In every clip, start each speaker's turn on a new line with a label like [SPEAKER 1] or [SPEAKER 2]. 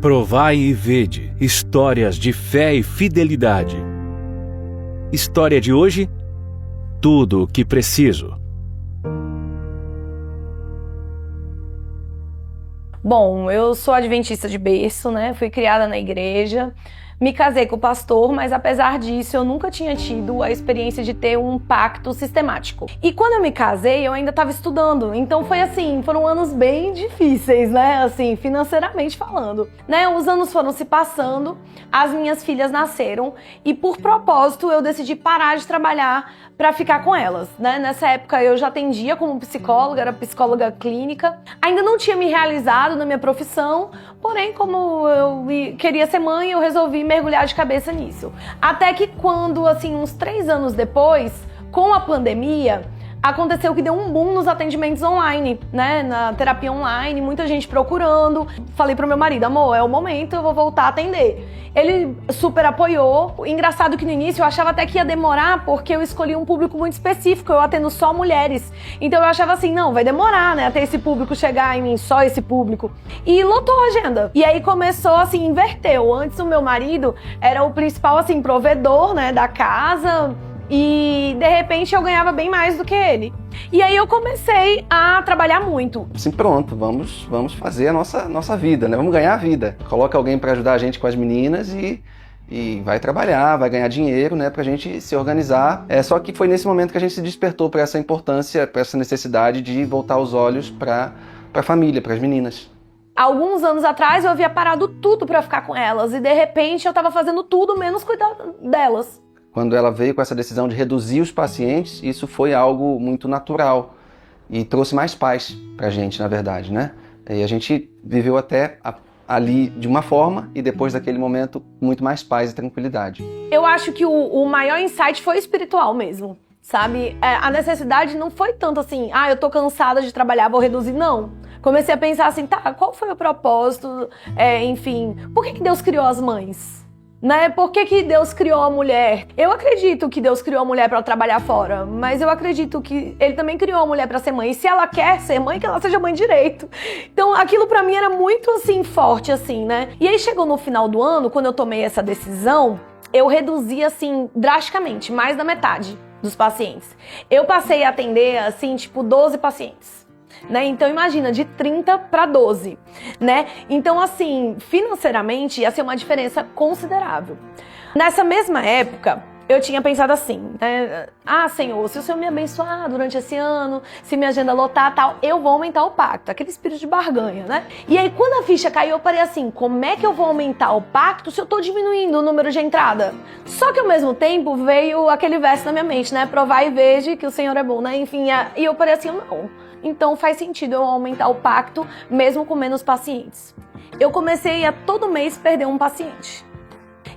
[SPEAKER 1] Provai e vede histórias de fé e fidelidade. História de hoje: tudo o que preciso.
[SPEAKER 2] Bom, eu sou adventista de berço, né? Fui criada na igreja. Me casei com o pastor, mas apesar disso eu nunca tinha tido a experiência de ter um pacto sistemático. E quando eu me casei, eu ainda estava estudando, então foi assim, foram anos bem difíceis, né, assim, financeiramente falando, né? Os anos foram se passando, as minhas filhas nasceram e por propósito eu decidi parar de trabalhar para ficar com elas, né? Nessa época eu já atendia como psicóloga, era psicóloga clínica, ainda não tinha me realizado na minha profissão, porém como eu queria ser mãe, eu resolvi mergulhar de cabeça nisso. Até que quando, assim, uns 3 anos depois, com a pandemia, aconteceu que deu um boom nos atendimentos online, né? Na terapia online, muita gente procurando. Falei pro meu marido, amor, é o momento, eu vou voltar a atender. Ele super apoiou. Engraçado que no início eu achava até que ia demorar, porque eu escolhi um público muito específico, eu atendo só mulheres. Então eu achava assim, não, vai demorar, né, até esse público chegar em mim, só esse público. E lotou a agenda. E aí começou, assim, inverteu. Antes o meu marido era o principal, assim, provedor, né, da casa. E, de repente, eu ganhava bem mais do que ele. E aí eu comecei a trabalhar muito.
[SPEAKER 3] Assim, pronto, vamos fazer a nossa vida, né? Vamos ganhar a vida. Coloca alguém para ajudar a gente com as meninas e vai trabalhar, vai ganhar dinheiro, né? Pra gente se organizar. Só que foi nesse momento que a gente se despertou para essa importância, para essa necessidade de voltar os olhos para a família, para as meninas.
[SPEAKER 2] Alguns anos atrás eu havia parado tudo para ficar com elas. E, de repente, eu estava fazendo tudo menos cuidar delas.
[SPEAKER 3] Quando ela veio com essa decisão de reduzir os pacientes, isso foi algo muito natural e trouxe mais paz pra gente, na verdade, né? E a gente viveu até ali de uma forma e depois daquele momento muito mais paz e tranquilidade.
[SPEAKER 2] Eu acho que o maior insight foi espiritual mesmo, sabe? A necessidade não foi tanto assim, eu tô cansada de trabalhar, vou reduzir, não. Comecei a pensar assim, qual foi o propósito? Enfim, por que Deus criou as mães? Né? Por que Deus criou a mulher? Eu acredito que Deus criou a mulher para trabalhar fora, mas eu acredito que Ele também criou a mulher para ser mãe. E se ela quer ser mãe, que ela seja mãe direito. Então aquilo para mim era muito assim forte assim, né? E aí chegou no final do ano, quando eu tomei essa decisão, eu reduzi assim drasticamente, mais da metade dos pacientes. Eu passei a atender assim, tipo 12 pacientes. Né? Então imagina, de 30 para 12, né? Então assim, financeiramente ia ser uma diferença considerável. Nessa mesma época, eu tinha pensado assim, né? Senhor, se o Senhor me abençoar durante esse ano, se minha agenda lotar tal, eu vou aumentar o pacto, aquele espírito de barganha, né? E aí quando a ficha caiu, eu parei assim, como é que eu vou aumentar o pacto se eu tô diminuindo o número de entrada? Só que ao mesmo tempo veio aquele verso na minha mente, né? Provai e veja que o Senhor é bom, né? Enfim, e eu parei assim, não. Então faz sentido eu aumentar o pacto mesmo com menos pacientes. Eu comecei a todo mês perder um paciente.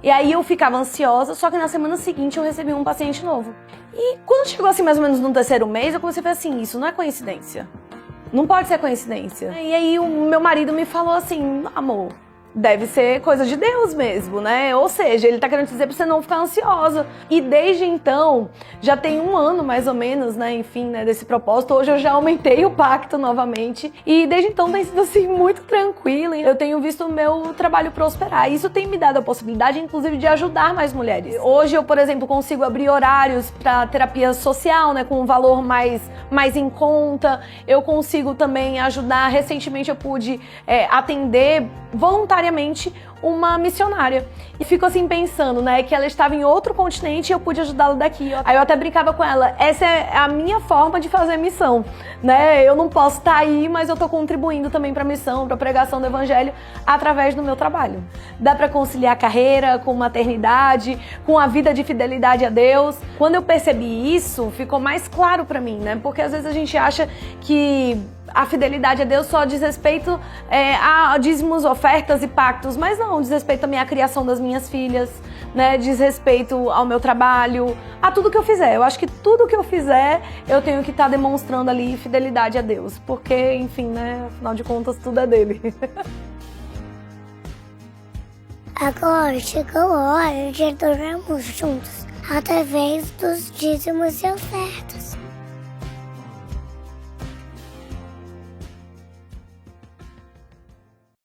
[SPEAKER 2] E aí eu ficava ansiosa, só que na semana seguinte eu recebi um paciente novo. E quando chegou assim mais ou menos no 3º mês, eu comecei a ver assim, isso não é coincidência. Não pode ser coincidência. E aí o meu marido me falou assim, amor, deve ser coisa de Deus mesmo, né? Ou seja, ele tá querendo dizer pra você não ficar ansiosa. E desde então, já tem 1 ano mais ou menos, né? Enfim, né? Desse propósito. Hoje eu já aumentei o pacto novamente. E desde então tem sido assim muito tranquilo. Eu tenho visto o meu trabalho prosperar. Isso tem me dado a possibilidade, inclusive, de ajudar mais mulheres. Hoje eu, por exemplo, consigo abrir horários pra terapia social, né? Com um valor mais em conta. Eu consigo também ajudar. Recentemente eu pude atender voluntariamente uma missionária. E fico assim pensando, né, que ela estava em outro continente e eu pude ajudá-la daqui. Aí eu até brincava com ela, essa é a minha forma de fazer missão, né? Eu não posso estar aí, mas eu tô contribuindo também para a missão, para a pregação do evangelho através do meu trabalho. Dá para conciliar carreira com maternidade, com a vida de fidelidade a Deus. Quando eu percebi isso, ficou mais claro para mim, né? Porque às vezes a gente acha que a fidelidade a Deus só diz respeito a dízimos, ofertas e pactos, mas não, diz respeito também à criação das minhas filhas, né? Diz respeito ao meu trabalho, a tudo que eu fizer. Eu acho que tudo que eu fizer, eu tenho que estar demonstrando ali fidelidade a Deus, porque, enfim, né? Afinal de contas, tudo é dele.
[SPEAKER 4] Agora chegou a hora de adorarmos juntos, através dos dízimos e ofertas.